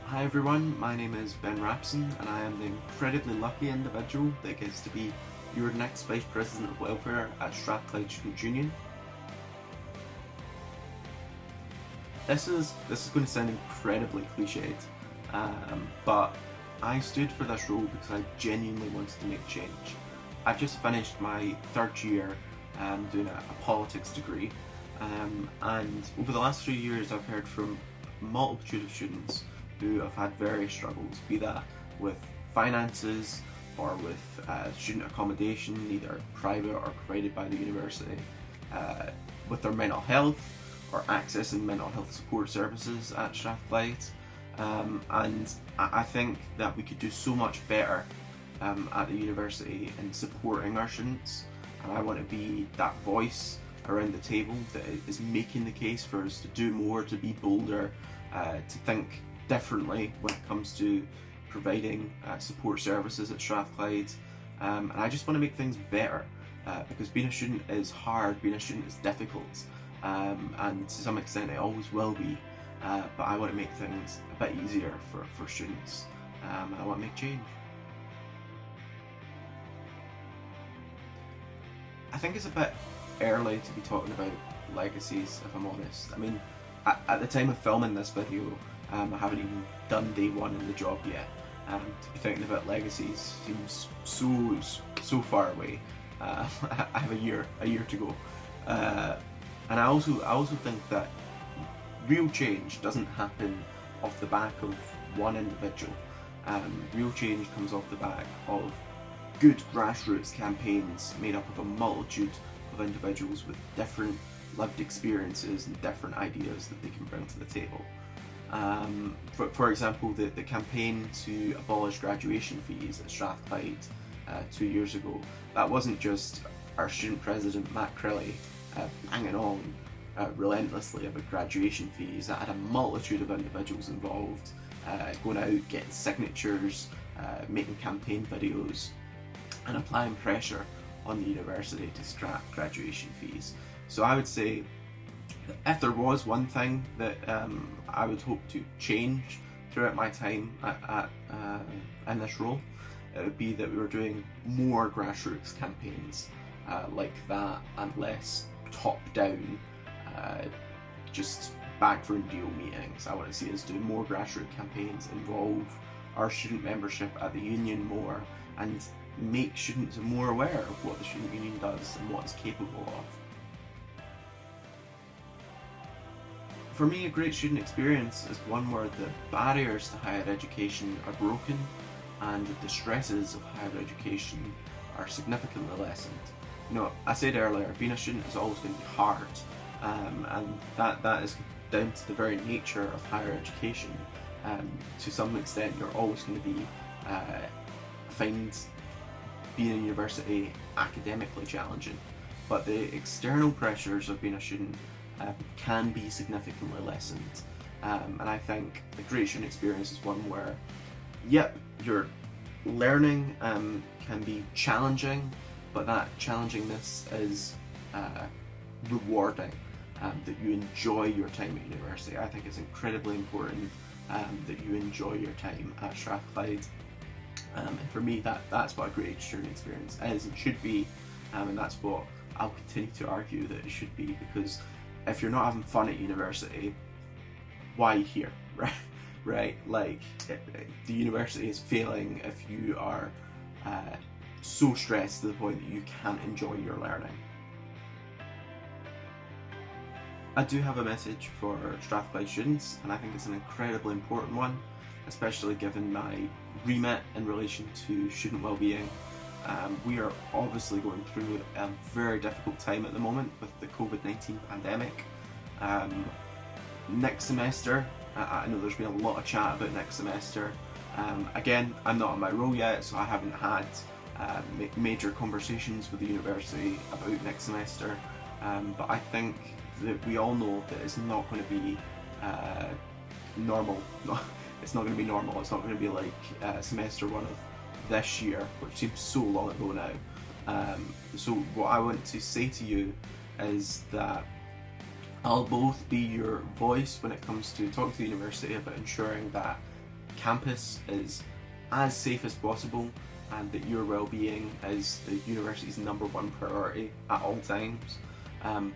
Hi everyone, my name is Benn Rapson and I am the incredibly lucky individual that gets to be your next Vice President of Welfare at Strathclyde Students' Union. This is going to sound incredibly cliched, but I stood for this role because I genuinely wanted to make change. I've just finished my third year doing a politics degree, and over the last 3 years I've heard from a multitude of students who have had various struggles, be that with finances or with student accommodation, either private or provided by the university, with their mental health or accessing mental health support services at Strathclyde. And I think that we could do so much better at the university in supporting our students, and I want to be that voice around the table that is making the case for us to do more, to be bolder, to think differently when it comes to providing support services at Strathclyde. And I just want to make things better because being a student is hard, being a student is difficult, and to some extent it always will be. But I want to make things a bit easier for students, and I want to make change. I think it's a bit early to be talking about legacies, if I'm honest. I mean, at the time of filming this video, I haven't even done day one in the job yet. To be thinking about legacies seems so far away. I have a year to go, and I also think that real change doesn't happen off the back of one individual. Real change comes off the back of good grassroots campaigns made up of a multitude of individuals with different lived experiences and different ideas that they can bring to the table. For example, the campaign to abolish graduation fees at Strathclyde 2 years ago, that wasn't just our student president Matt Crilly banging on relentlessly about graduation fees. That had a multitude of individuals involved, going out, getting signatures, making campaign videos, and applying pressure on the university to scrap graduation fees. So I would say if there was one thing that I would hope to change throughout my time in this role, it would be that we were doing more grassroots campaigns like that, and less top-down, just backroom deal meetings. I want to see us do more grassroots campaigns, involve our student membership at the union more, and make students more aware of what the student union does and what it's capable of. For me, a great student experience is one where the barriers to higher education are broken and the stresses of higher education are significantly lessened. You know, I said earlier, being a student is always going to be hard, and that is down to the very nature of higher education. To some extent, you're always going to be find being in university academically challenging, but the external pressures of being a student can be significantly lessened. And I think a great student experience is one where, yep, your learning can be challenging, but that challengingness is rewarding, that you enjoy your time at university. I think it's incredibly important that you enjoy your time at Strathclyde. And for me, that's what a great student experience is and should be, and that's what I'll continue to argue that it should be, because if you're not having fun at university, why are you here, right? Right? Like, the university is failing if you are so stressed to the point that you can't enjoy your learning. I do have a message for Strathclyde students, and I think it's an incredibly important one, especially given my remit in relation to student wellbeing. We are obviously going through a very difficult time at the moment with the COVID-19 pandemic. Next semester, I know there's been a lot of chat about next semester. Again, I'm not in my role yet, so I haven't had major conversations with the university about next semester. But I think that we all know that it's not going to be normal. It's not going to be normal. It's not going to be like semester one of this year, which seems so long ago now. So what I want to say to you is that I'll both be your voice when it comes to talking to the university about ensuring that campus is as safe as possible, and that your well-being is the university's #1 priority at all times.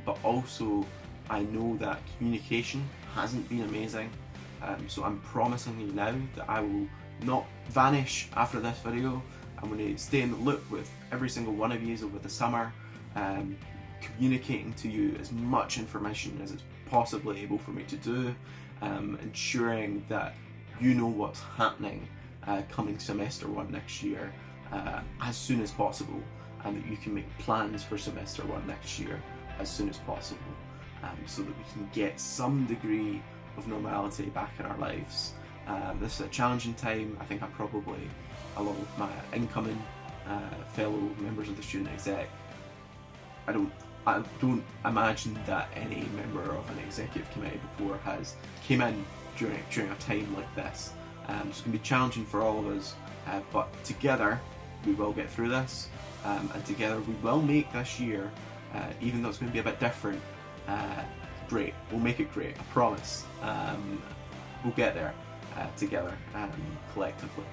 But also, I know that communication hasn't been amazing, so I'm promising you now that I will not vanish after this video. I'm going to stay in the loop with every single one of you over the summer, communicating to you as much information as it's possibly able for me to do, ensuring that you know what's happening coming semester 1 next year as soon as possible, and that you can make plans for semester 1 next year as soon as possible, so that we can get some degree of normality back in our lives. This is a challenging time. I think I probably, along with my incoming fellow members of the student exec, I don't imagine that any member of an executive committee before has came in during a time like this. So it's going to be challenging for all of us, but together we will get through this, and together we will make this year, even though it's going to be a bit different, great. We'll make it great, I promise. We'll get there together, collectively.